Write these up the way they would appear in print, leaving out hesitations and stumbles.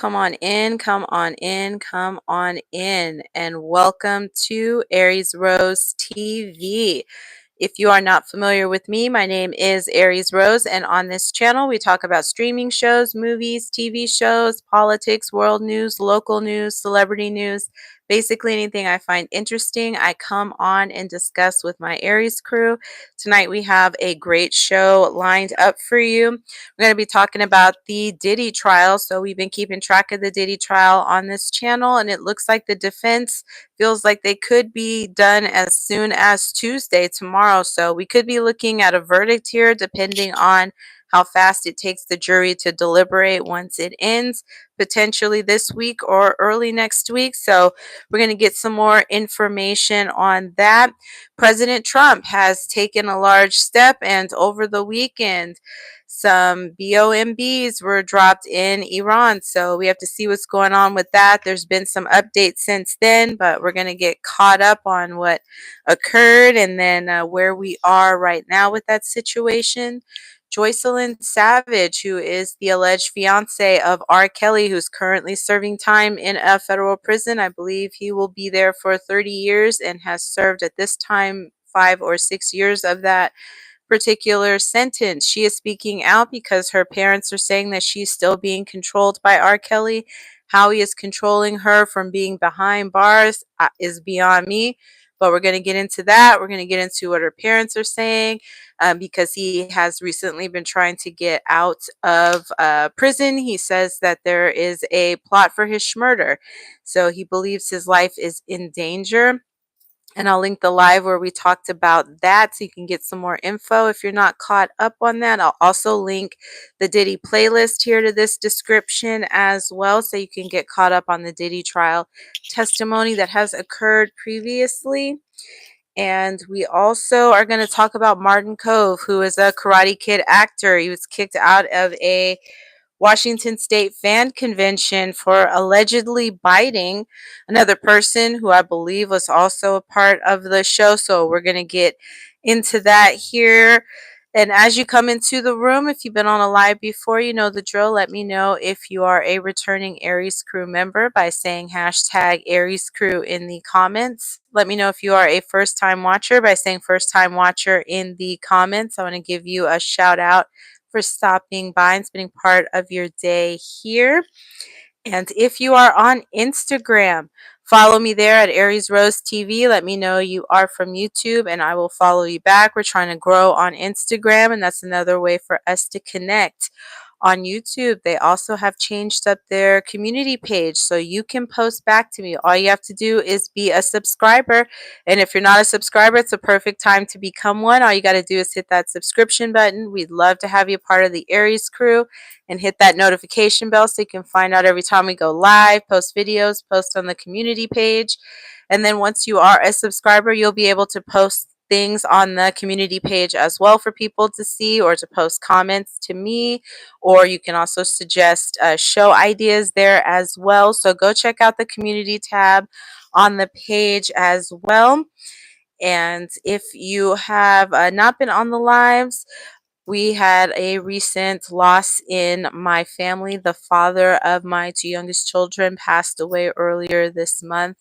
come on in, come on in, come on in, and welcome to Aries Rose TV. If you are not familiar with me, my name is Aries Rose, and on this channel we talk about streaming shows, movies, TV shows, politics, world news, local news, celebrity news, basically anything I find interesting, I come on and discuss with my Aries crew. Tonight we have a great show lined up for you. We're going to be talking about the Diddy trial. So we've been keeping track of the Diddy trial on this channel, and it looks like the defense feels like they could be done as soon as Tuesday, tomorrow. So we could be looking at a verdict here depending on how fast it takes the jury to deliberate once it ends, potentially this week or early next week. So we're going to get some more information on that. President Trump has taken a large step, and over the weekend, some B0MBs were dropped in Iran. So we have to see what's going on with that. There's been some updates since then, but we're going to get caught up on what occurred and then where we are right now with that situation. Joycelyn Savage, who is the alleged fiance of R. Kelly, who's currently serving time in a federal prison. I believe he will be there for 30 years and has served at this time 5 or 6 years of that particular sentence. She is speaking out because her parents are saying that she's still being controlled by R. Kelly. How he is controlling her from being behind bars is beyond me. But we're going to get into that. We're going to get into what her parents are saying because he has recently been trying to get out of prison. He says that there is a plot for his murder. So he believes his life is in danger. And I'll link the live where we talked about that so you can get some more info if you're not caught up on that. I'll also link the Diddy playlist here to this description as well so you can get caught up on the Diddy trial testimony that has occurred previously. And we also are going to talk about Martin Kove, who is a Karate Kid actor. He was kicked out of a Washington State fan convention for allegedly biting another person who I believe was also a part of the show. So we're going to get into that here. And as you come into the room, if you've been on a live before, you know the drill. Let me know if you are a returning Aries crew member by saying hashtag Aries crew in the comments. Let me know if you are a first time watcher by saying first time watcher in the comments. I want to give you a shout out for stopping by and spending part of your day here. And if you are on Instagram, follow me there at Aries Rose TV. Let me know you are from YouTube and I will follow you back. We're trying to grow on Instagram, and that's another way for us to connect. On YouTube, they also have changed up their community page so you can post back to me. All you have to do is be a subscriber. And if you're not a subscriber, it's a perfect time to become one. All you got to do is hit that subscription button. We'd love to have you part of the Aries crew, and hit that notification bell so you can find out every time we go live, post videos, post on the community page. And then once you are a subscriber, you'll be able to post things on the community page as well for people to see, or to post comments to me, or you can also suggest show ideas there as well. So go check out the community tab on the page as well. And if you have not been on the lives, we had a recent loss in my family. The father of my two youngest children passed away earlier this month,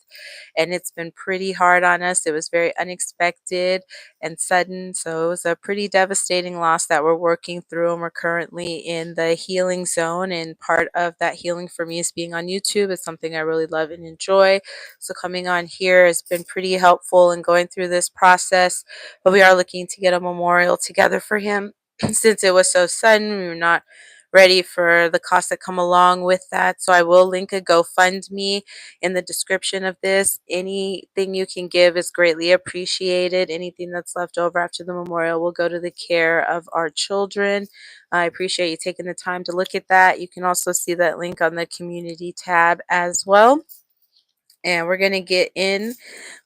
and it's been pretty hard on us. It was very unexpected and sudden, so it was a pretty devastating loss that we're working through, and we're currently in the healing zone. And part of that healing for me is being on YouTube. It's something I really love and enjoy. So coming on here has been pretty helpful in going through this process, but we are looking to get a memorial together for him. Since it was so sudden, we were not ready for the costs that come along with that. So I will link a GoFundMe in the description of this. Anything you can give is greatly appreciated. Anything that's left over after the memorial will go to the care of our children. I appreciate you taking the time to look at that. You can also see that link on the community tab as well. And we're going to get in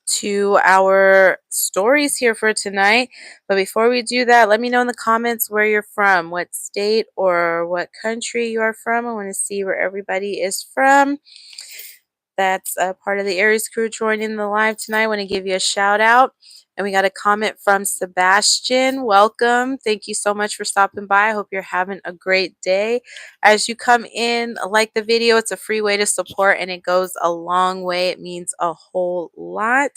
to our stories here for tonight. But before we do that, let me know in the comments where you're from, what state or what country you are from. I want to see where everybody is from. That's a part of the Aries crew joining the live tonight. I want to give you a shout out. And we got a comment from Sebastian. Welcome. Thank you so much for stopping by. I hope you're having a great day. As you come in, like the video, it's a free way to support and it goes a long way. It means a whole lot.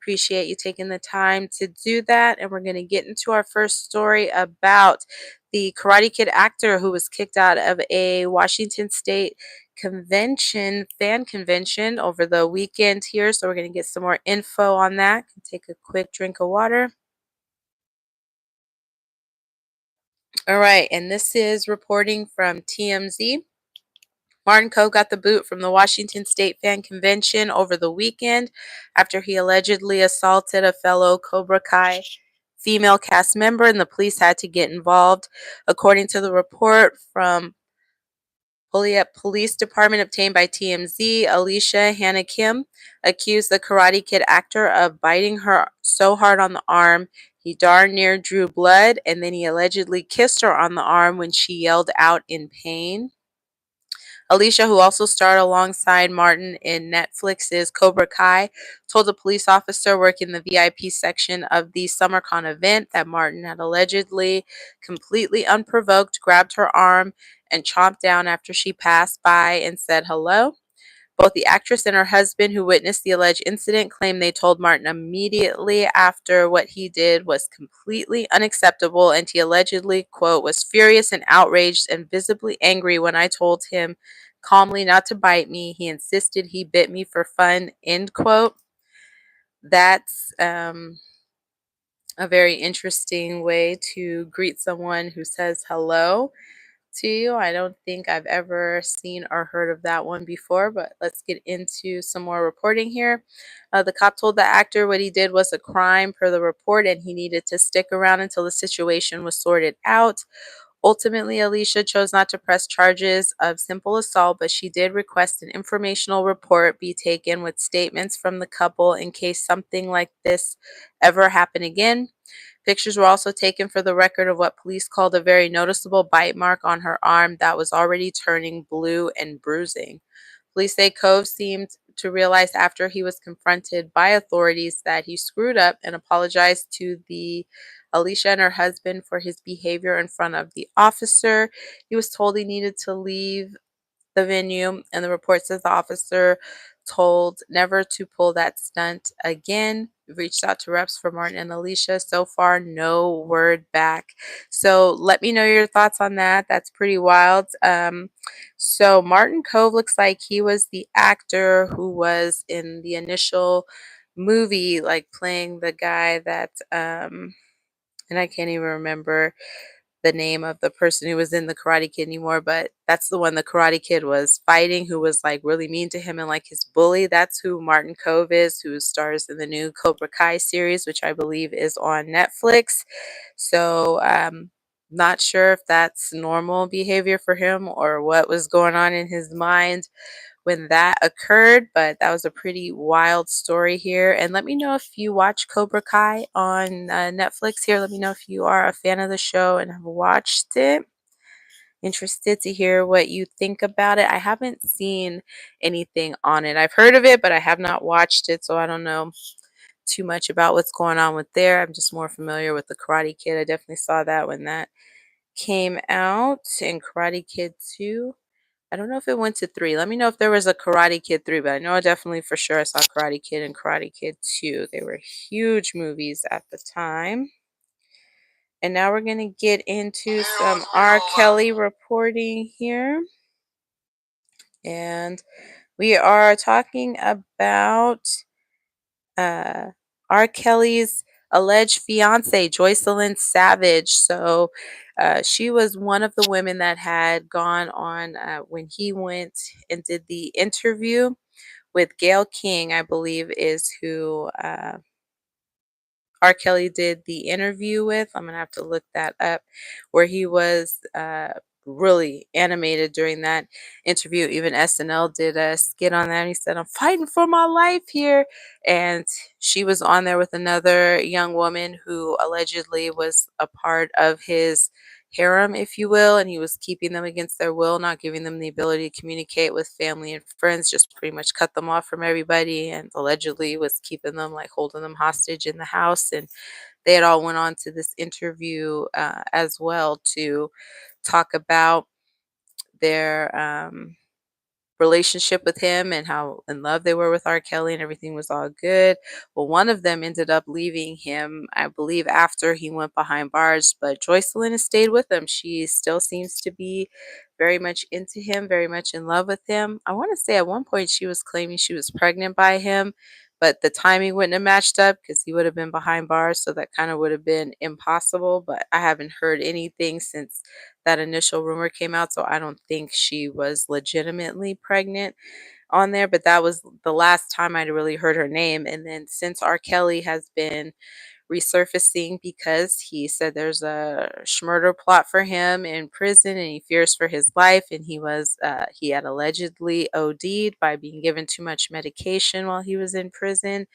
Appreciate you taking the time to do that. And we're going to get into our first story about the Karate Kid actor who was kicked out of a Washington State fan convention over the weekend here. So we're going to get some more info on that. Take a quick drink of water. All right, and this is reporting from TMZ. Martin Coe got the boot from the Washington State Fan Convention over the weekend after he allegedly assaulted a fellow Cobra Kai female cast member, and the police had to get involved. According to the report from Joliet Police Department obtained by TMZ, Alicia Hannah Kim accused the Karate Kid actor of biting her so hard on the arm he darn near drew blood, and then he allegedly kissed her on the arm when she yelled out in pain. Alicia, who also starred alongside Martin in Netflix's Cobra Kai, told a police officer working the VIP section of the SummerCon event that Martin had allegedly, completely unprovoked, grabbed her arm and chomped down after she passed by and said hello. Both the actress and her husband, who witnessed the alleged incident, claimed they told Martin immediately after what he did was completely unacceptable, and he allegedly, quote, was furious and outraged and visibly angry when I told him calmly not to bite me. He insisted he bit me for fun, end quote. That's a very interesting way to greet someone who says hello to you. I don't think I've ever seen or heard of that one before, but let's get into some more reporting here. The cop told the actor what he did was a crime per the report, and he needed to stick around until the situation was sorted out. Ultimately, Alicia chose not to press charges of simple assault, but she did request an informational report be taken with statements from the couple in case something like this ever happened again. Pictures were also taken for the record of what police called a very noticeable bite mark on her arm that was already turning blue and bruising. Police say Cove seemed to realize after he was confronted by authorities that he screwed up and apologized to the Alicia and her husband for his behavior in front of the officer. He was told he needed to leave the venue, and the report says the officer told never to pull that stunt again. We've reached out to reps for Martin and Alicia. So far, no word back. So let me know your thoughts on that. That's pretty wild. So Martin Cove looks like he was the actor who was in the initial movie, like playing the guy that, and I can't even remember the name of the person who was in the Karate Kid anymore, but that's the one the Karate Kid was fighting, who was like really mean to him and like his bully. That's who Martin Cove is, who stars in the new Cobra Kai series, which I believe is on Netflix. So, not sure if that's normal behavior for him or what was going on in his mind when that occurred, but that was a pretty wild story here. And let me know if you watch Cobra Kai on Netflix here. Let me know if you are a fan of the show and have watched it. Interested to hear what you think about it. I haven't seen anything on it. I've heard of it, but I have not watched it, so I don't know too much about what's going on with there. I'm just more familiar with the Karate Kid. I definitely saw that when that came out, and Karate Kid 2. I don't know if it went to 3. Let me know if there was a Karate Kid 3, but I know definitely for sure I saw Karate Kid and Karate Kid 2. They were huge movies at the time. And now we're going to get into some R. Kelly reporting here. And we are talking about R. Kelly's alleged fiancée, Joycelyn Savage. So she was one of the women that had gone on when he went and did the interview with Gayle King, I believe, is who R. Kelly did the interview with. I'm going to have to look that up, where he was really animated during that interview. Even SNL did a skit on that. And he said, I'm fighting for my life here. And she was on there with another young woman who allegedly was a part of his harem, if you will, and he was keeping them against their will, not giving them the ability to communicate with family and friends, just pretty much cut them off from everybody, and allegedly was keeping them, like holding them hostage in the house. And they had all went on to this interview as well to talk about their relationship with him and how in love they were with R. Kelly and everything was all good. Well, one of them ended up leaving him, I believe, after he went behind bars, but Joycelyn has stayed with him. She still seems to be very much into him, very much in love with him. I want to say at one point she was claiming she was pregnant by him, but the timing wouldn't have matched up because he would have been behind bars, so that kind of would have been impossible. But I haven't heard anything since that initial rumor came out, so I don't think she was legitimately pregnant on there, but that was the last time I'd really heard her name. And then since R. Kelly has been resurfacing because he said there's a murder plot for him in prison and he fears for his life, and he had allegedly OD'd by being given too much medication while he was in prison.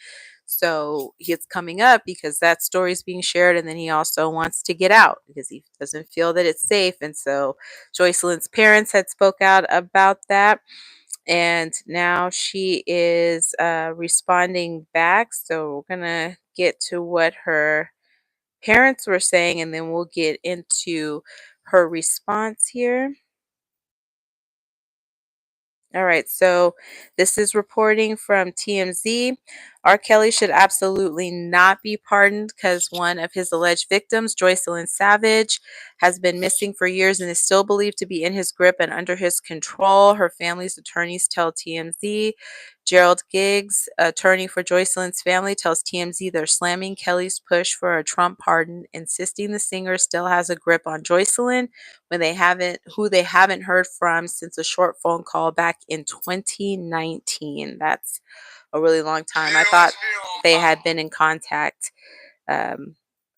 So it's coming up because that story is being shared, and then he also wants to get out because he doesn't feel that it's safe. And so Joycelyn's parents had spoke out about that, and now she is responding back. So we're gonna get to what her parents were saying, and then we'll get into her response here. All right, so this is reporting from TMZ. R. Kelly should absolutely not be pardoned because one of his alleged victims, Joycelyn Savage, has been missing for years and is still believed to be in his grip and under his control. Her family's attorneys tell TMZ. Gerald Giggs, attorney for Joycelyn's family, tells TMZ they're slamming Kelly's push for a Trump pardon, insisting the singer still has a grip on Joycelyn who they haven't heard from since a short phone call back in 2019. That's a really long time. I thought they had been in contact um,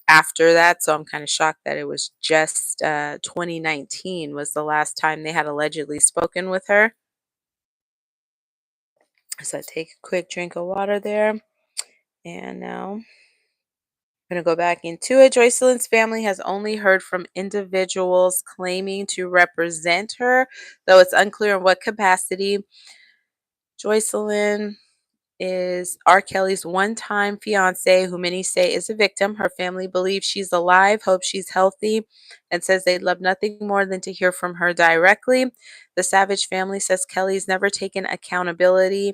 after that, so I'm kind of shocked that it was just 2019 was the last time they had allegedly spoken with her. So I take a quick drink of water there, and now I'm going to go back into it. Joycelyn's family has only heard from individuals claiming to represent her, though it's unclear in what capacity. Joycelyn is R. Kelly's one-time fiance, who many say is a victim. Her family believes she's alive, hopes she's healthy, and says they'd love nothing more than to hear from her directly. The Savage family says Kelly's never taken accountability.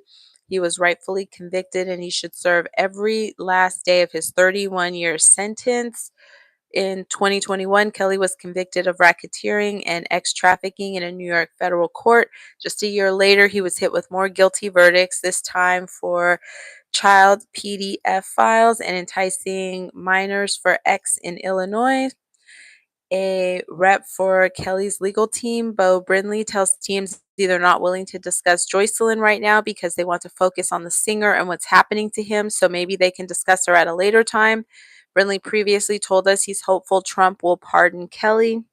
He was rightfully convicted, and he should serve every last day of his 31-year sentence. In 2021, Kelly was convicted of racketeering and ex-trafficking in a New York federal court. Just a year later, he was hit with more guilty verdicts, this time for child PDF files and enticing minors for X in Illinois. A rep for Kelly's legal team, B0MB3D, tells teams they're not willing to discuss Joycelyn right now because they want to focus on the singer and what's happening to him, so maybe they can discuss her at a later time. Brindley previously told us he's hopeful Trump will pardon Kelly,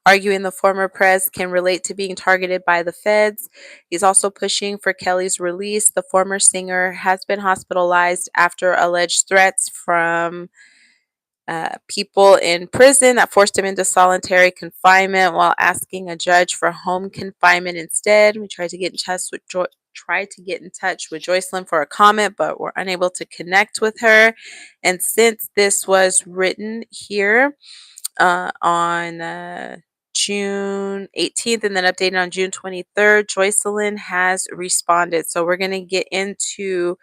arguing the former press can relate to being targeted by the feds. He's also pushing for Kelly's release. The former singer has been hospitalized after alleged threats from people in prison that forced him into solitary confinement while asking a judge for home confinement instead. We tried to get in touch with Joycelyn for a comment, but were unable to connect with her. And since this was written here on June 18th and then updated on June 23rd, Joycelyn has responded. So we're going to get into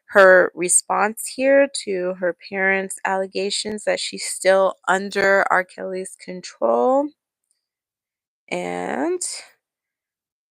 her response here to her parents' allegations that she's still under R. Kelly's control. And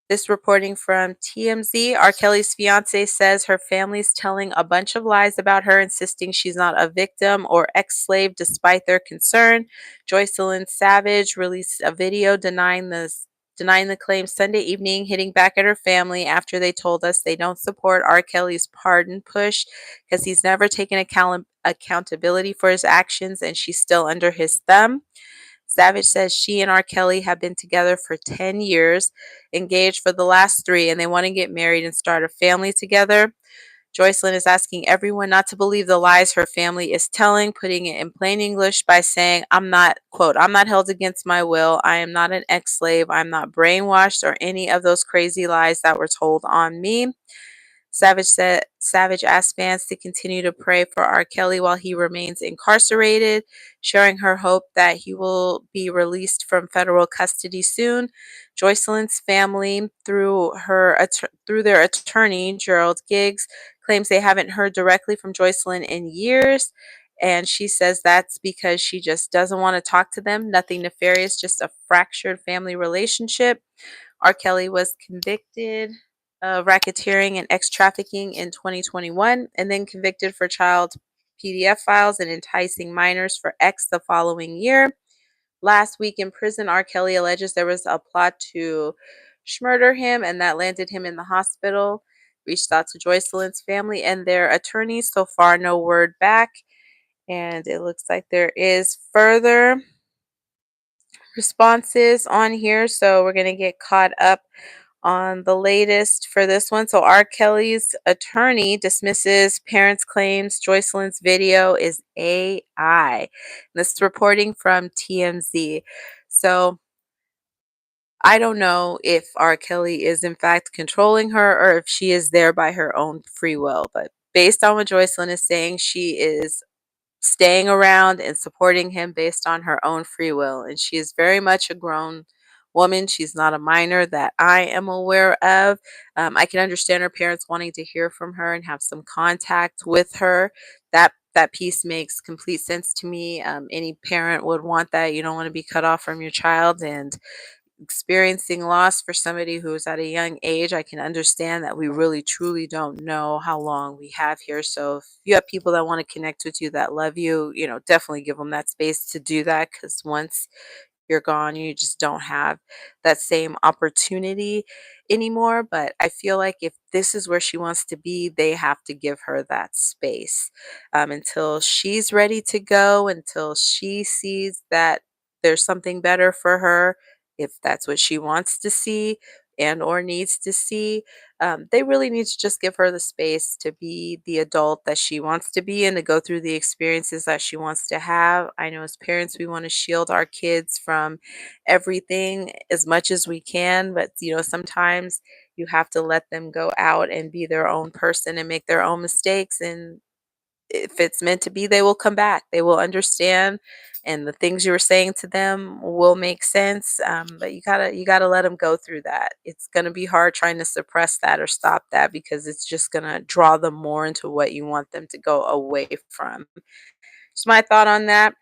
this reporting from TMZ. R. Kelly's fiance says her family's telling a bunch of lies about her, insisting she's not a victim or ex-slave despite their concern. Joycelyn Savage released a video denying the claim Sunday evening, hitting back at her family after they told us they don't support R. Kelly's pardon push because he's never taken accountability for his actions and she's still under his thumb. Savage says she and R. Kelly have been together for 10 years, engaged for the last 3, and they want to get married and start a family together. Joycelyn is asking everyone not to believe the lies her family is telling, putting it in plain English by saying, I'm not, quote, I'm not held against my will. I am not an ex-slave. I'm not brainwashed or any of those crazy lies that were told on me. Savage asked fans to continue to pray for R. Kelly while he remains incarcerated, sharing her hope that he will be released from federal custody soon. Joycelyn's family, through their attorney Gerald Giggs, claims they haven't heard directly from Joycelyn in years. And she says that's because she just doesn't want to talk to them. Nothing nefarious, just a fractured family relationship. R. Kelly was convicted of racketeering and trafficking in 2021 and then convicted for child PDF files and enticing minors for X the following year. Last week in prison, R. Kelly alleges there was a plot to murder him and that landed him in the hospital. Reached out to Joycelyn's family and their attorneys. So far, no word back. And it looks like there is further responses on here. So we're going to get caught up on the latest for this one. So R. Kelly's attorney dismisses parents' claims Joycelyn's video is AI. This is reporting from TMZ. So I don't know if R. Kelly is in fact controlling her or if she is there by her own free will. But based on what Joycelyn is saying, she is staying around and supporting him based on her own free will. And she is very much a grown woman. She's not a minor that I am aware of. I can understand her parents wanting to hear from her and have some contact with her. That piece makes complete sense to me. Any parent would want that. You don't want to be cut off from your child, and experiencing loss for somebody who's at a young age, I can understand that we really truly don't know how long we have here. So if you have people that want to connect with you, that love you, definitely give them that space to do that, because once you're gone, you just don't have that same opportunity anymore. But I feel like if this is where she wants to be, they have to give her that space until she's ready to go, until she sees that there's something better for her, if that's what she wants to see and or needs to see. They really need to just give her the space to be the adult that she wants to be and to go through the experiences that she wants to have. I know as parents, we want to shield our kids from everything as much as we can, but sometimes you have to let them go out and be their own person and make their own mistakes. And if it's meant to be, they will come back. They will understand, and the things you were saying to them will make sense. But you gotta let them go through that. It's gonna be hard trying to suppress that or stop that, because it's just gonna draw them more into what you want them to go away from. Just my thought on that.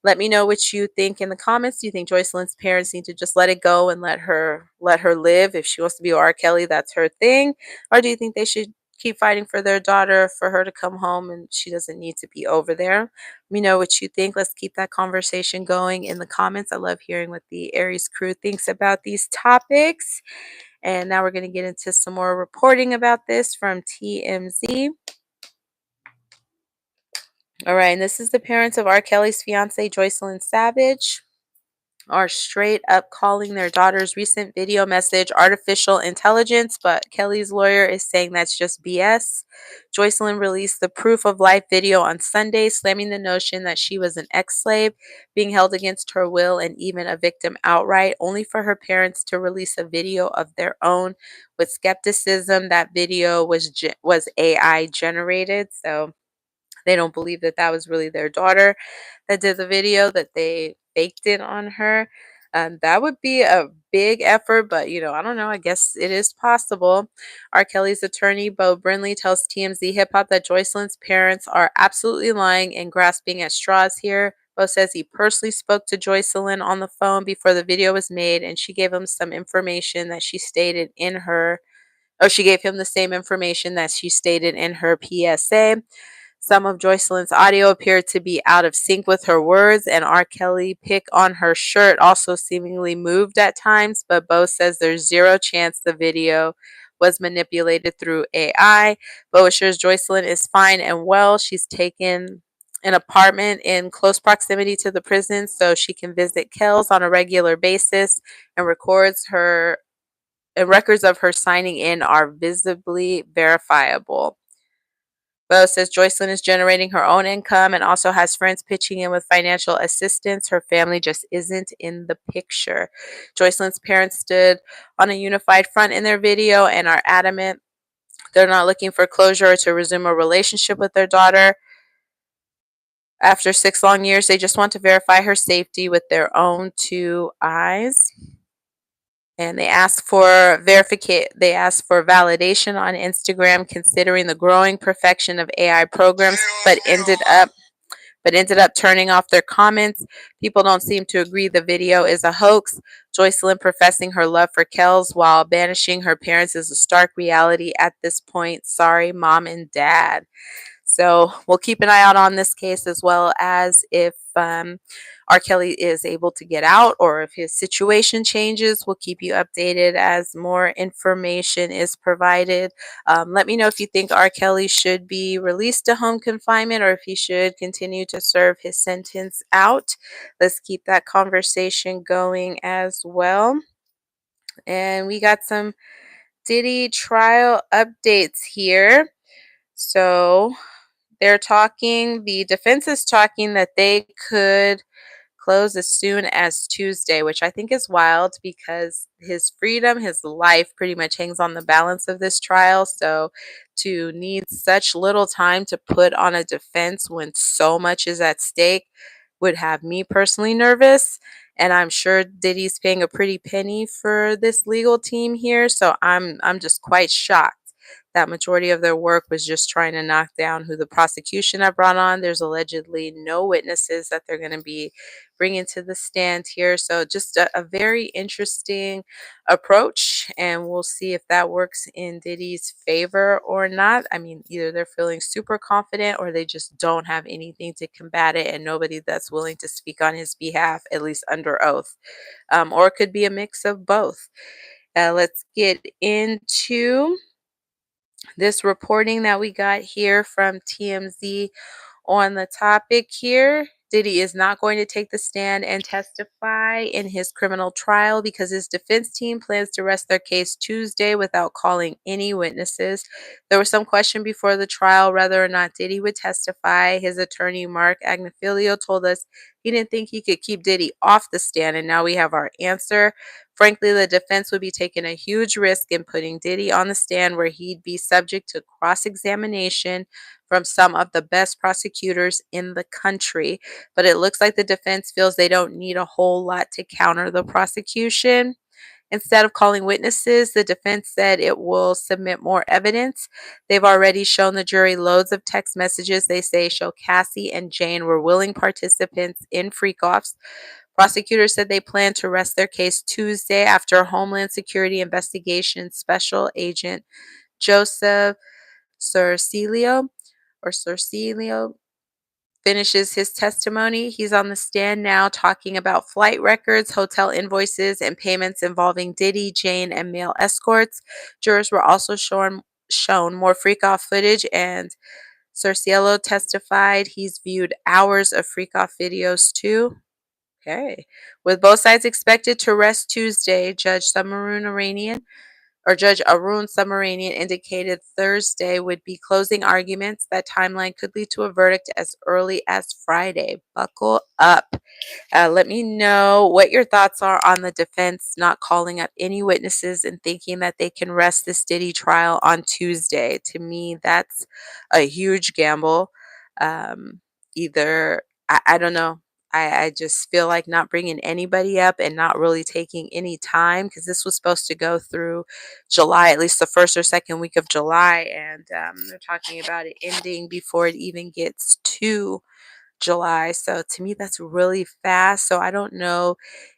Let me know what you think in the comments. Do you think Joycelyn's parents need to just let it go and let her live? If she wants to be R. Kelly, that's her thing. Or do you think they should keep fighting for their daughter, for her to come home and she doesn't need to be over there? Let me know what you think. Let's keep that conversation going in the comments. I love hearing what the Aries crew thinks about these topics. And now we're going to get into some more reporting about this from TMZ. All right, and this is the parents of R. Kelly's fiancée, Joycelyn Savage, are straight up calling their daughter's recent video message artificial intelligence, but Kelly's lawyer is saying that's just BS. Joycelyn released the proof of life video on Sunday, slamming the notion that she was an ex-slave, being held against her will, and even a victim outright, only for her parents to release a video of their own with skepticism. That video was AI generated, so they don't believe that that was really their daughter that did the video, that they faked it on her. That would be a big effort, but I don't know. I guess it is possible. R. Kelly's attorney, Bo Brinley, tells TMZ Hip Hop that Joycelyn's parents are absolutely lying and grasping at straws here. Bo says he personally spoke to Joycelyn on the phone before the video was made, and she gave him some information that she stated in her, or she gave him the same information that she stated in her PSA. Some of Joycelyn's audio appeared to be out of sync with her words, and R. Kelly pic on her shirt also seemingly moved at times, but Bo says there's zero chance the video was manipulated through AI. Bo assures Joycelyn is fine and well. She's taken an apartment in close proximity to the prison so she can visit Kells on a regular basis, and records of her signing in are visibly verifiable. Bo says Joycelyn is generating her own income and also has friends pitching in with financial assistance. Her family just isn't in the picture. Joycelyn's parents stood on a unified front in their video and are adamant they're not looking for closure or to resume a relationship with their daughter. After 6 long years, they just want to verify her safety with their own 2 eyes. And they ask for validation on Instagram considering the growing perfection of AI programs, but ended up turning off their comments. People don't seem to agree the video is a hoax. Joycelyn professing her love for Kels while banishing her parents is a stark reality at this point. Sorry, mom and dad. So we'll keep an eye out on this case, as well as if R. Kelly is able to get out or if his situation changes. We'll keep you updated as more information is provided. Let me know if you think R. Kelly should be released to home confinement or if he should continue to serve his sentence out. Let's keep that conversation going as well. And we got some Diddy trial updates here. So the defense is talking that they could close as soon as Tuesday, which I think is wild because his freedom, his life pretty much hangs on the balance of this trial. So to need such little time to put on a defense when so much is at stake would have me personally nervous. And I'm sure Diddy's paying a pretty penny for this legal team here. So I'm just quite shocked that majority of their work was just trying to knock down who the prosecution have brought on. There's allegedly no witnesses that they're going to be bringing to the stand here. So just a very interesting approach, and we'll see if that works in Diddy's favor or not. I mean, either they're feeling super confident or they just don't have anything to combat it and nobody that's willing to speak on his behalf, at least under oath. Or it could be a mix of both. Let's get into this reporting that we got here from TMZ on the topic here. Diddy is not going to take the stand and testify in his criminal trial because his defense team plans to rest their case Tuesday without calling any witnesses. There was some question before the trial whether or not Diddy would testify. His attorney, Mark Agnifilio, told us he didn't think he could keep Diddy off the stand, and now we have our answer. Frankly, the defense would be taking a huge risk in putting Diddy on the stand where he'd be subject to cross-examination from some of the best prosecutors in the country. But it looks like the defense feels they don't need a whole lot to counter the prosecution. Instead of calling witnesses, the defense said it will submit more evidence. They've already shown the jury loads of text messages they say show Cassie and Jane were willing participants in freak-offs. Prosecutors said they plan to rest their case Tuesday after Homeland Security Investigation Special Agent Joseph Cercilio finishes his testimony. He's on the stand now talking about flight records, hotel invoices, and payments involving Diddy, Jane, and male escorts. Jurors were also shown more freak-off footage, and Cerciello testified he's viewed hours of freak-off videos too. Okay. With both sides expected to rest Tuesday, Judge Arun Subramanian indicated Thursday would be closing arguments. That timeline could lead to a verdict as early as Friday. Buckle up. Let me know what your thoughts are on the defense not calling up any witnesses and thinking that they can rest this Diddy trial on Tuesday. To me, that's a huge gamble. Either, I don't know. I just feel like not bringing anybody up and not really taking any time because this was supposed to go through July, at least the first or second week of July, and they're talking about it ending before it even gets to July. So to me, that's really fast. So I don't know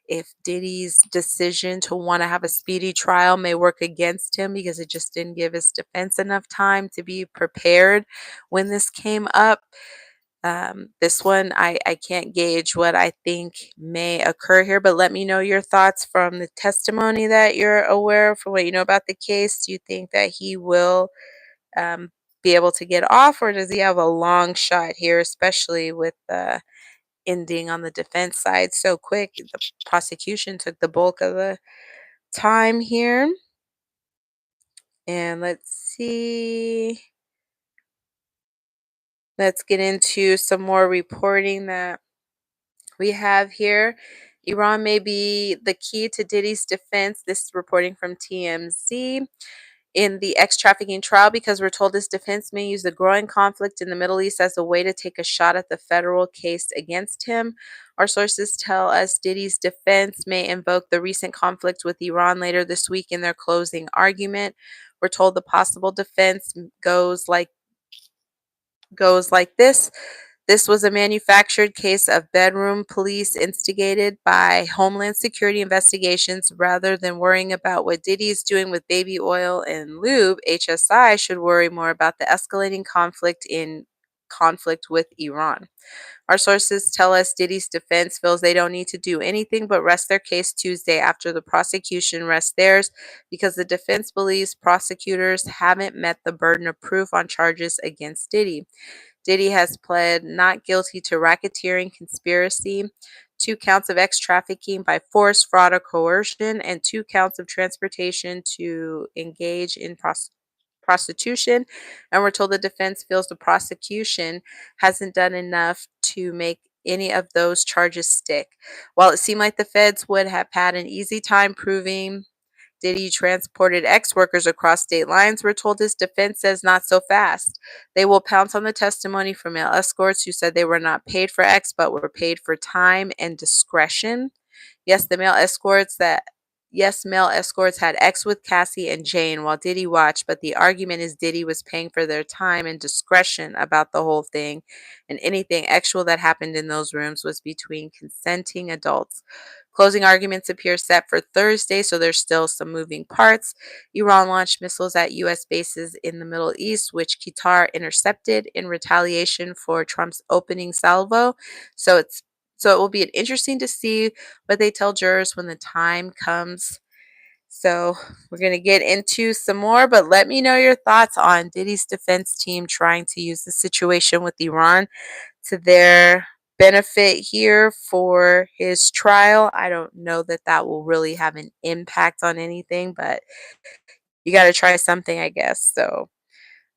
if Diddy's decision to want to have a speedy trial may work against him because it just didn't give his defense enough time to be prepared when this came up. This one, I can't gauge what I think may occur here, but let me know your thoughts from the testimony that you're aware of, from what you know about the case. Do you think that he will um, be able to get off, or does he have a long shot here, especially with the ending on the defense side so quick? The prosecution took the bulk of the time here. And let's see. Let's get into some more reporting that we have here. Iran may be the key to Diddy's defense. This is reporting from TMZ. In the ex trafficking trial, because we're told his defense may use the growing conflict in the Middle East as a way to take a shot at the federal case against him. Our sources tell us Diddy's defense may invoke the recent conflict with Iran later this week in their closing argument. We're told the possible defense goes like this. This was a manufactured case of bedroom police instigated by Homeland Security investigations rather than worrying about what Diddy is doing with baby oil and lube. HSI should worry more about the escalating conflict with Iran. Our sources tell us Diddy's defense feels they don't need to do anything but rest their case Tuesday after the prosecution rests theirs because the defense believes prosecutors haven't met the burden of proof on charges against Diddy. Diddy has pled not guilty to racketeering, conspiracy, 2 counts of trafficking by force, fraud, or coercion, and 2 counts of transportation to engage in prostitution. And we're told the defense feels the prosecution hasn't done enough to make any of those charges stick. While it seemed like the feds would have had an easy time proving Diddy transported ex-workers across state lines, we're told his defense says not so fast. They will pounce on the testimony from male escorts who said they were not paid for X but were paid for time and discretion. Yes, the male escorts that yes, male escorts had X with Cassie and Jane while Diddy watched, but the argument is Diddy was paying for their time and discretion about the whole thing, and anything actual that happened in those rooms was between consenting adults. Closing arguments appear set for Thursday, so there's still some moving parts. Iran launched missiles at U.S. bases in the Middle East, which Qatar intercepted in retaliation for Trump's opening salvo. So it will be interesting to see what they tell jurors when the time comes. So we're going to get into some more, but let me know your thoughts on Diddy's defense team trying to use the situation with Iran to their benefit here for his trial. I don't know that that will really have an impact on anything, but you got to try something, I guess. So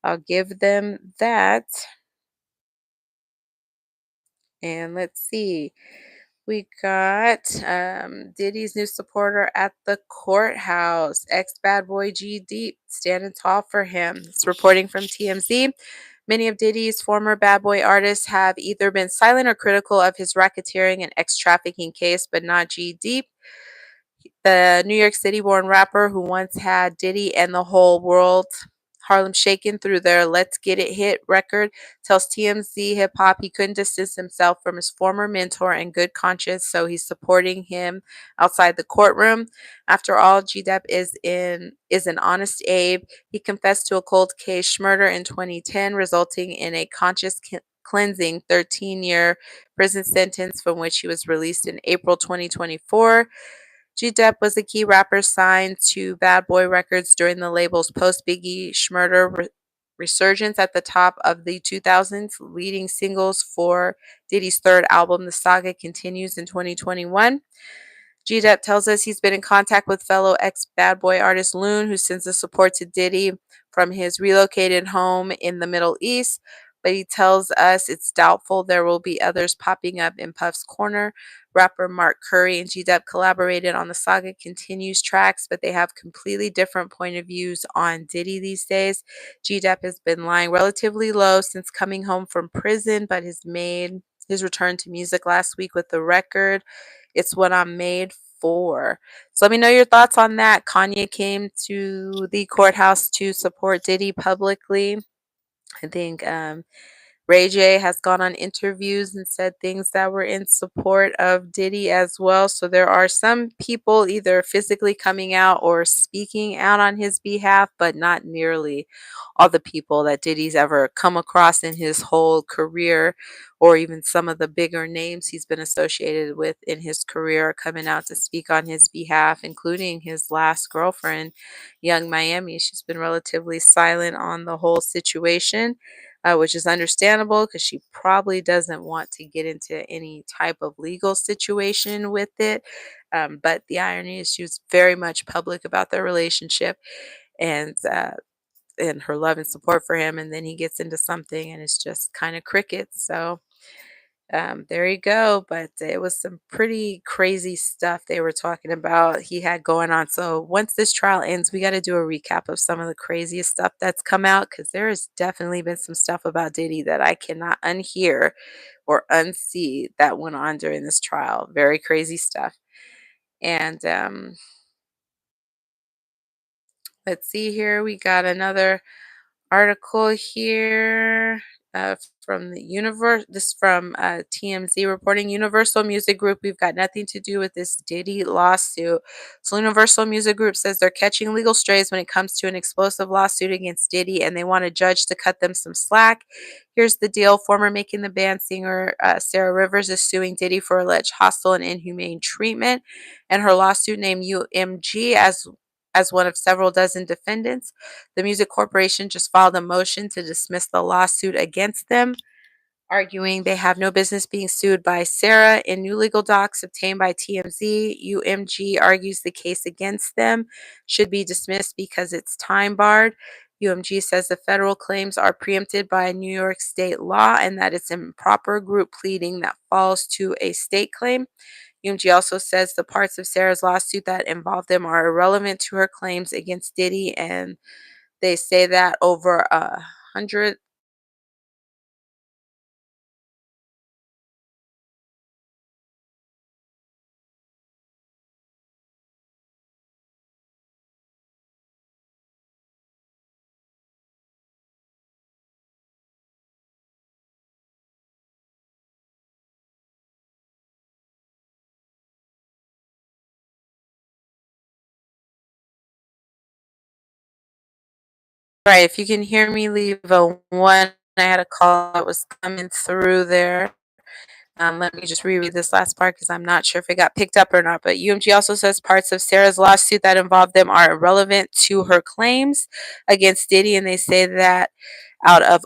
I'll give them that. And let's see. We got Diddy's new supporter at the courthouse, ex Bad Boy G Deep, standing tall for him. It's reporting from TMZ. Many of Diddy's former Bad Boy artists have either been silent or critical of his racketeering and ex trafficking case, but not G Deep. The New York City born rapper who once had Diddy and the whole world Harlem shaken through their Let's Get It hit record tells TMZ Hip Hop he couldn't distance himself from his former mentor and good conscience, so he's supporting him outside the courtroom. After all, G-Dep is an honest Abe. He confessed to a cold case murder in 2010, resulting in a conscious cleansing 13-year prison sentence from which he was released in April 2024. G-Dep was a key rapper signed to Bad Boy Records during the label's post-Biggie Schmurder resurgence at the top of the 2000s. Leading singles for Diddy's third album, The Saga, continues in 2021. G-Dep tells us he's been in contact with fellow ex-Bad Boy artist Loon, who sends his support to Diddy from his relocated home in the Middle East. But he tells us it's doubtful there will be others popping up in Puff's corner. Rapper Mark Curry and G-Dep collaborated on the Saga Continues tracks, but they have completely different point of views on Diddy these days. G-Dep has been lying relatively low since coming home from prison, but has made his return to music last week with the record It's What I'm Made For. So let me know your thoughts on that. Kanye came to the courthouse to support Diddy publicly. I think Ray J has gone on interviews and said things that were in support of Diddy as well. So there are some people either physically coming out or speaking out on his behalf, but not nearly all the people that Diddy's ever come across in his whole career, or even some of the bigger names he's been associated with in his career are coming out to speak on his behalf, including his last girlfriend, Young Miami. She's been relatively silent on the whole situation, which is understandable because she probably doesn't want to get into any type of legal situation with it. But the irony is she was very much public about their relationship, and and her love and support for him, and then he gets into something and it's just kind of crickets. So there you go. But it was some pretty crazy stuff they were talking about he had going on. So once this trial ends, we got to do a recap of some of the craziest stuff that's come out, because there has definitely been some stuff about Diddy that I cannot unhear or unsee that went on during this trial. Very crazy stuff. And let's see here. We got another article here from the universe. This from TMZ reporting Universal Music Group. We've got nothing to do with this Diddy lawsuit. So Universal Music Group says they're catching legal strays when it comes to an explosive lawsuit against Diddy, and they want a judge to cut them some slack. Here's the deal: former Making the Band singer Sarah Rivers is suing Diddy for alleged hostile and inhumane treatment, and her lawsuit named UMG as one of several dozen defendants. The music corporation just filed a motion to dismiss the lawsuit against them, arguing they have no business being sued by Sarah. In new legal docs obtained by TMZ, UMG argues the case against them should be dismissed because it's time barred. UMG says the federal claims are preempted by New York state law and that it's improper group pleading that falls to a state claim. UMG also says the parts of Sarah's lawsuit that involve them are irrelevant to her claims against Diddy, and they say that over 100. Right, if you can hear me, leave a 1. I had a call that was coming through there. Let me just reread this last part because I'm not sure if it got picked up or not. But UMG also says parts of Sarah's lawsuit that involve them are irrelevant to her claims against Diddy, and they say that out of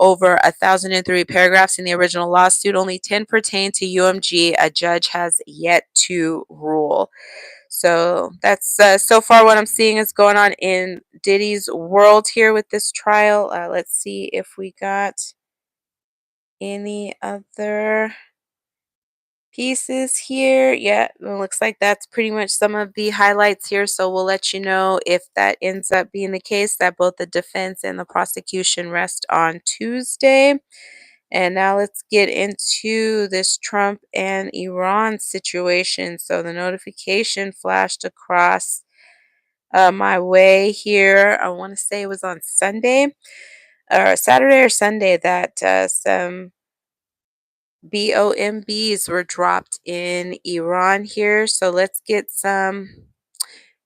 over 1,003 paragraphs in the original lawsuit, only 10 pertain to UMG. A judge has yet to rule. So that's so far what I'm seeing is going on in Diddy's world here with this trial. Let's see if we got any other pieces here. Yeah, it looks like that's pretty much some of the highlights here. So we'll let you know if that ends up being the case, that both the defense and the prosecution rest on Tuesday. And now let's get into this Trump and Iran situation. So the notification flashed across my way here. I want to say it was on Sunday or Saturday or Sunday that some BOMBs were dropped in Iran here. So let's get some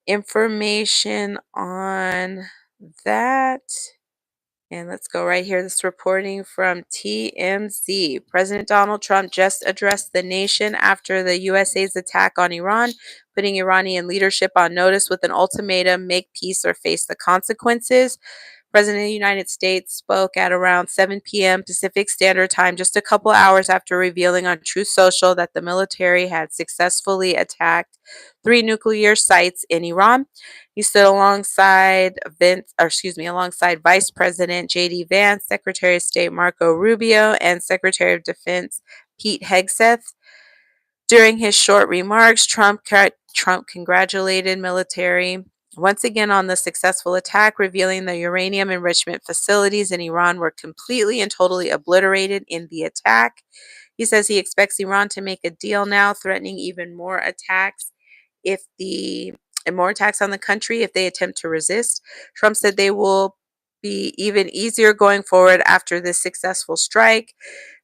information on that. And let's go right here. This reporting from TMZ. President Donald Trump just addressed the nation after the USA's attack on Iran, putting Iranian leadership on notice with an ultimatum: make peace or face the consequences. President of the United States spoke at around 7 p.m. Pacific Standard Time, just a couple hours after revealing on Truth Social that the military had successfully attacked 3 nuclear sites in Iran. He stood alongside Vice President J.D. Vance, Secretary of State Marco Rubio, and Secretary of Defense Pete Hegseth. During his short remarks, Trump congratulated military once again on the successful attack, revealing the uranium enrichment facilities in Iran were completely and totally obliterated in the attack. He says he expects Iran to make a deal now, threatening even more attacks if the and more attacks on the country if they attempt to resist. Trump said they will be even easier going forward after this successful strike.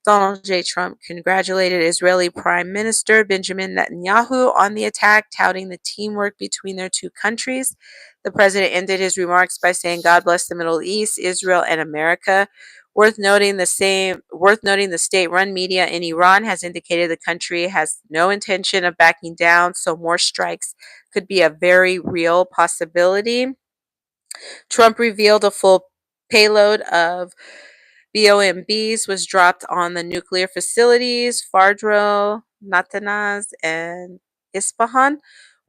Donald J. Trump congratulated Israeli Prime Minister Benjamin Netanyahu on the attack, touting the teamwork between their two countries. The president ended his remarks by saying, "God bless the Middle East, Israel, and America." Worth noting the state-run media in Iran has indicated the country has no intention of backing down, so more strikes could be a very real possibility. Trump revealed a full payload of B0MBs was dropped on the nuclear facilities, Fardro, Natanz, and Isfahan,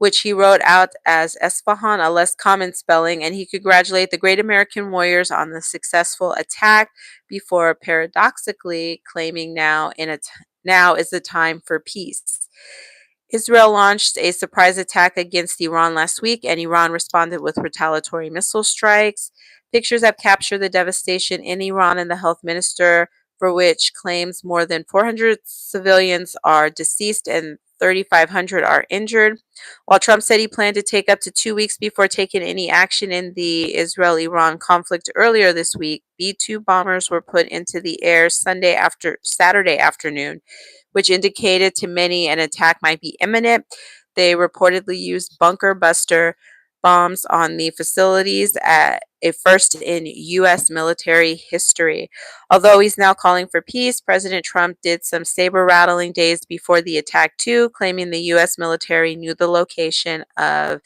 which he wrote out as Esfahan, a less common spelling, and he congratulated the great American warriors on the successful attack before paradoxically claiming now is the time for peace. Israel launched a surprise attack against Iran last week, and Iran responded with retaliatory missile strikes. Pictures have captured the devastation in Iran, and the health minister, for which claims more than 400 civilians are deceased and 3,500 are injured. While Trump said he planned to take up to 2 weeks before taking any action in the Israel-Iran conflict earlier this week, B-2 bombers were put into the air Saturday afternoon, which indicated to many an attack might be imminent. They reportedly used bunker buster bombs on the facilities, at a first in U.S. military history. Although he's now calling for peace, President Trump did some saber rattling days before the attack too, claiming the U.S. military knew the location of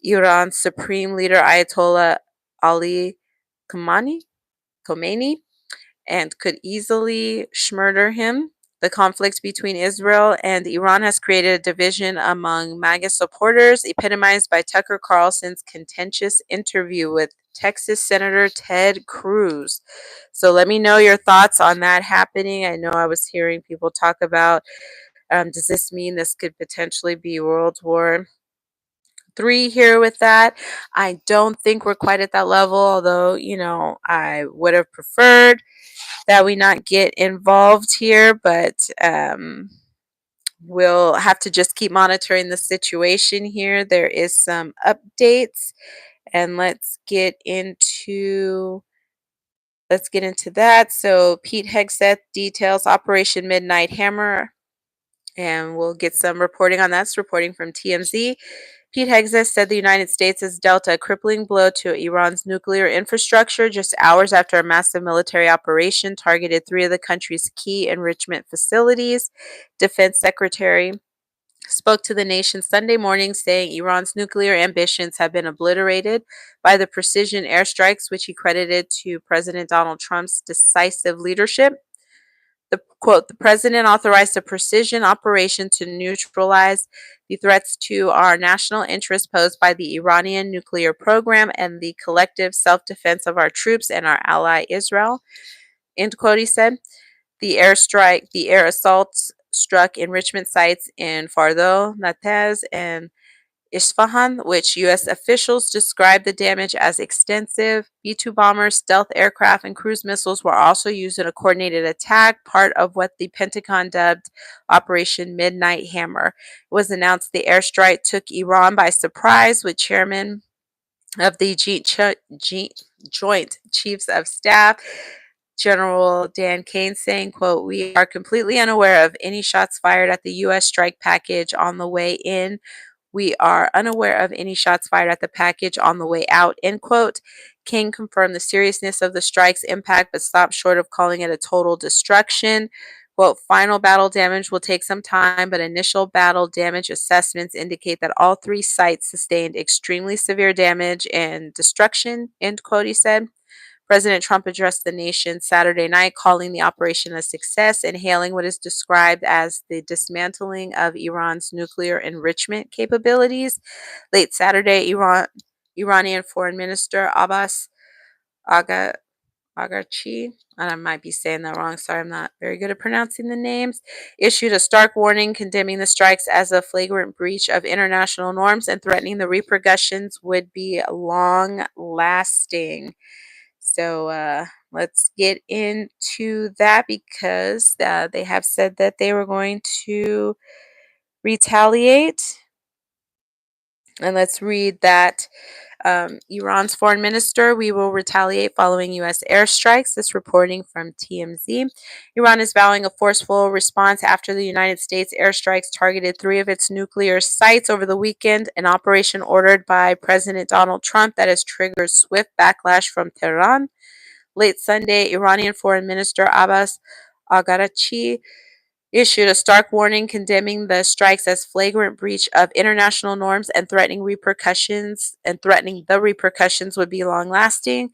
Iran's Supreme Leader Ayatollah Ali Khamenei and could easily murder him. The conflict between Israel and Iran has created a division among MAGA supporters, epitomized by Tucker Carlson's contentious interview with Texas Senator Ted Cruz. So let me know your thoughts on that happening. I know I was hearing people talk about, does this mean this could potentially be World War III here with that? I don't think we're quite at that level, although, I would have preferred that we not get involved here, but we'll have to just keep monitoring the situation here. There is some updates, and let's get into that. So Pete Hegseth details Operation Midnight Hammer, and we'll get some reporting on that. It's reporting from TMZ. Pete Hegseth said the United States has dealt a crippling blow to Iran's nuclear infrastructure just hours after a massive military operation targeted 3 of the country's key enrichment facilities. Defense Secretary spoke to the nation Sunday morning, saying Iran's nuclear ambitions have been obliterated by the precision airstrikes, which he credited to President Donald Trump's decisive leadership. The president authorized a precision operation to neutralize the threats to our national interests posed by the Iranian nuclear program and the collective self-defense of our troops and our ally Israel. End quote, he said. The air assaults struck enrichment sites in Fardo, Natanz, and Isfahan, which U.S. officials described the damage as extensive. B-2 bombers, stealth aircraft, and cruise missiles were also used in a coordinated attack, part of what the Pentagon dubbed Operation Midnight Hammer. It was announced the airstrike took Iran by surprise, with Chairman of the Joint Chiefs of Staff, General Dan Kane, saying, quote, "We are completely unaware of any shots fired at the U.S. strike package on the way in. We are unaware of any shots fired at the package on the way out," end quote. King confirmed the seriousness of the strike's impact, but stopped short of calling it a total destruction. Quote, "Final battle damage will take some time, but initial battle damage assessments indicate that all 3 sites sustained extremely severe damage and destruction," end quote, he said. President Trump addressed the nation Saturday night, calling the operation a success and hailing what is described as the dismantling of Iran's nuclear enrichment capabilities. Late Saturday, Iranian Foreign Minister Abbas Agha Agharchi, and I might be saying that wrong, sorry, I'm not very good at pronouncing the names, issued a stark warning condemning the strikes as a flagrant breach of international norms and threatening the repercussions would be long lasting. So let's get into that, because they have said that they were going to retaliate. And let's read that. Iran's foreign minister, "We will retaliate following U.S. airstrikes." This reporting from TMZ. Iran is vowing a forceful response after the United States airstrikes targeted 3 of its nuclear sites over the weekend, an operation ordered by President Donald Trump that has triggered swift backlash from Tehran. Late Sunday, Iranian Foreign Minister Abbas Agharchi issued a stark warning condemning the strikes as flagrant breach of international norms and threatening the repercussions would be long lasting.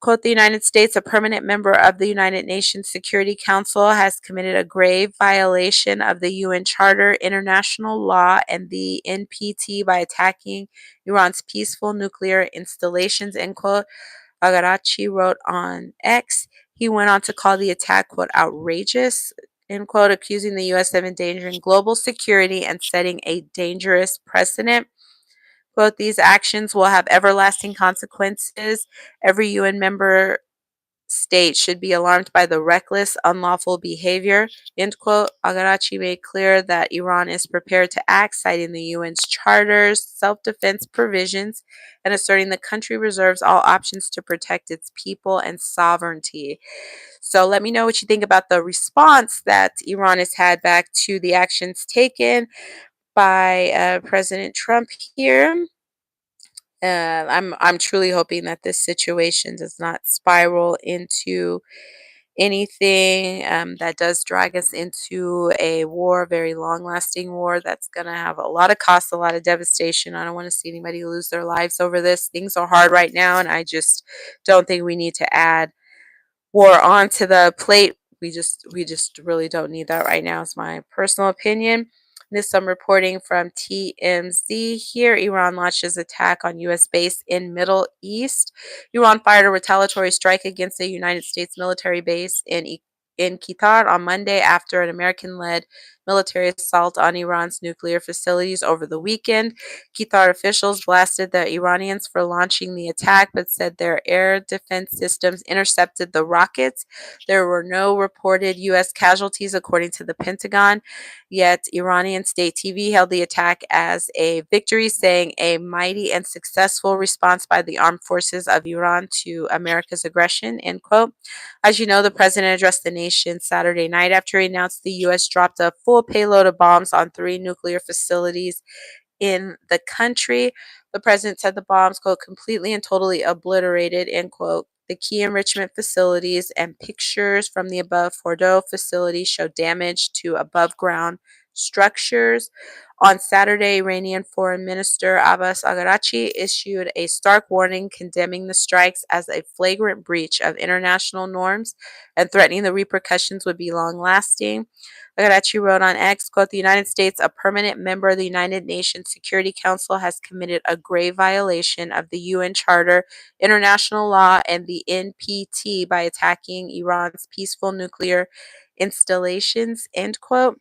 Quote, the United States, a permanent member of the United Nations Security Council, has committed a grave violation of the UN Charter, international law, and the NPT by attacking Iran's peaceful nuclear installations, end quote. Agarachi wrote on X. He went on to call the attack, quote, outrageous, end quote, accusing the U.S. of endangering global security and setting a dangerous precedent. Quote, these actions will have everlasting consequences. Every UN member state should be alarmed by the reckless, unlawful behavior, end quote. Agarachi made clear that Iran is prepared to act, citing the UN's charters, self-defense provisions, and asserting the country reserves all options to protect its people and sovereignty. So let me know what you think about the response that Iran has had back to the actions taken by President Trump here. I'm truly hoping that this situation does not spiral into anything that does drag us into a war, a very long-lasting war that's going to have a lot of costs, a lot of devastation. I don't want to see anybody lose their lives over this. Things are hard right now, and I just don't think we need to add war onto the plate. We just really don't need that right now, is my personal opinion. This some reporting from TMZ here. Iran launches attack on U.S. base in Middle East. Iran fired a retaliatory strike against a United States military base in Qatar on Monday after an American-led military assault on Iran's nuclear facilities over the weekend. Qatar officials blasted the Iranians for launching the attack, but said their air defense systems intercepted the rockets. There were no reported U.S. casualties, according to the Pentagon. Yet Iranian state TV hailed the attack as a victory, saying a mighty and successful response by the armed forces of Iran to America's aggression, end quote. As you know, the president addressed the nation Saturday night after he announced the U.S. dropped a full payload of bombs on 3 nuclear facilities in the country. The president said the bombs, quote, completely and totally obliterated, end quote, the key enrichment facilities, and pictures from the above Fordo facility show damage to above ground structures. On Saturday, Iranian Foreign Minister Abbas Agarachi issued a stark warning condemning the strikes as a flagrant breach of international norms and threatening the repercussions would be long lasting. Agarachi wrote on X, quote, the United States, a permanent member of the United Nations Security Council, has committed a grave violation of the UN Charter, international law, and the NPT by attacking Iran's peaceful nuclear installations, end quote.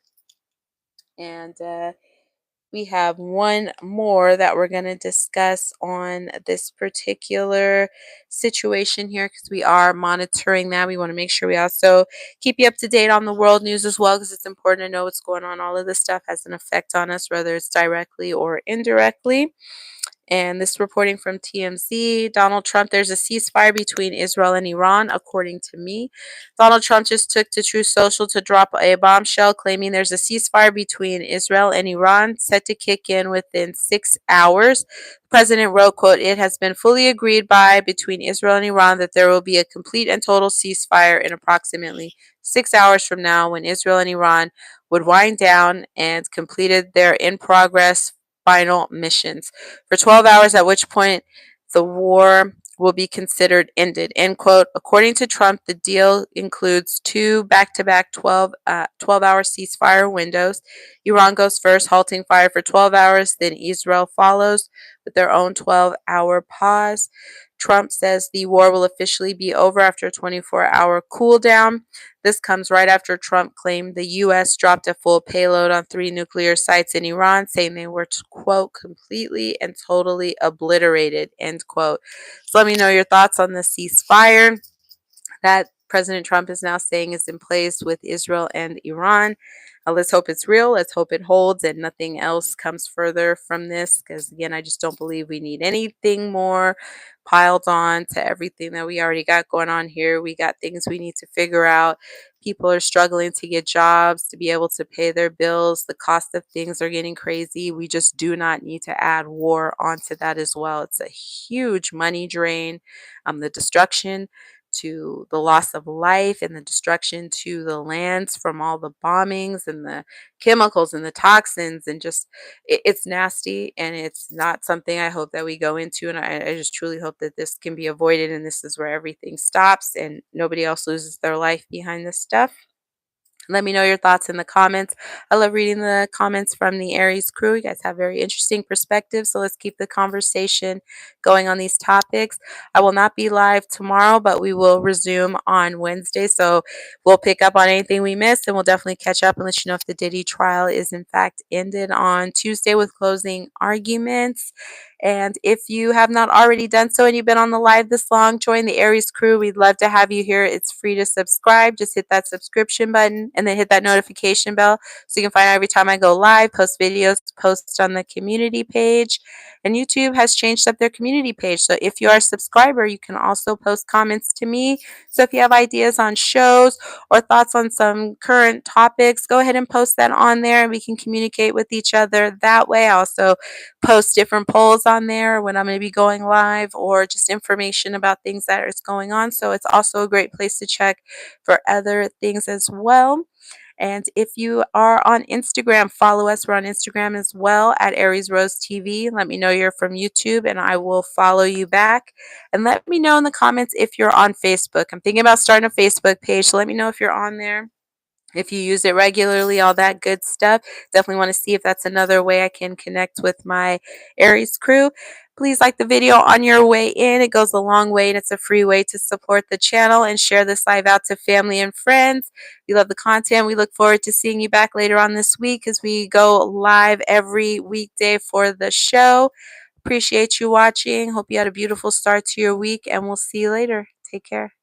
And we have one more that we're going to discuss on this particular situation here because we are monitoring that. We want to make sure we also keep you up to date on the world news as well, because it's important to know what's going on. All of this stuff has an effect on us, whether it's directly or indirectly. And this reporting from TMZ, Donald Trump, there's a ceasefire between Israel and Iran, according to me. Donald Trump just took to Truth Social to drop a bombshell claiming there's a ceasefire between Israel and Iran set to kick in within 6 hours. The president wrote, quote, it has been fully agreed by between Israel and Iran that there will be a complete and total ceasefire in approximately 6 hours from now, when Israel and Iran would wind down and completed their in-progress final missions for 12 hours, at which point the war will be considered ended, end quote. According to Trump, the deal includes 2 back-to-back 12-hour ceasefire windows. Iran goes first, halting fire for 12 hours, then Israel follows with their own 12-hour pause. Trump says the war will officially be over after a 24-hour cool down. This comes right after Trump claimed the U.S. dropped a full payload on 3 nuclear sites in Iran, saying they were, quote, completely and totally obliterated, end quote. So let me know your thoughts on the ceasefire that President Trump is now saying is in place with Israel and Iran. Let's hope it's real. Let's hope it holds and nothing else comes further from this, because, again, I just don't believe we need anything more piled on to everything that we already got going on here. We got things we need to figure out. People are struggling to get jobs, to be able to pay their bills. The cost of things are getting crazy. We just do not need to add war onto that as well. It's a huge money drain. The destruction to the loss of life and the destruction to the lands from all the bombings and the chemicals and the toxins, and just it's nasty, and it's not something I hope that we go into. And I just truly hope that this can be avoided, and this is where everything stops and nobody else loses their life behind this stuff. Let me know your thoughts in the comments. I love reading the comments from the Aries crew. You guys have very interesting perspectives, so let's keep the conversation going on these topics. I will not be live tomorrow, but we will resume on Wednesday, so we'll pick up on anything we missed, and we'll definitely catch up and let you know if the Diddy trial is in fact ended on Tuesday with closing arguments. And if you have not already done so and you've been on the live this long, join the Aries crew. We'd love to have you here. It's free to subscribe. Just hit that subscription button and then hit that notification bell so you can find out every time I go live, post videos, post on the community page. And YouTube has changed up their community page. So if you are a subscriber, you can also post comments to me. So if you have ideas on shows or thoughts on some current topics, go ahead and post that on there and we can communicate with each other that way. I also post different polls on there when I'm going to be going live, or just information about things that is going on. So it's also a great place to check for other things as well. And if you are on Instagram, follow us. We're on Instagram as well at Aries Rose TV. Let me know you're from YouTube and I will follow you back. And let me know in the comments if you're on Facebook. I'm thinking about starting a Facebook page, so let me know if you're on there, if you use it regularly, all that good stuff. Definitely want to see if that's another way I can connect with my Aries crew. Please like the video on your way in. It goes a long way, and it's a free way to support the channel, and share this live out to family and friends. We love the content. We look forward to seeing you back later on this week as we go live every weekday for the show. Appreciate you watching. Hope you had a beautiful start to your week, and we'll see you later. Take care.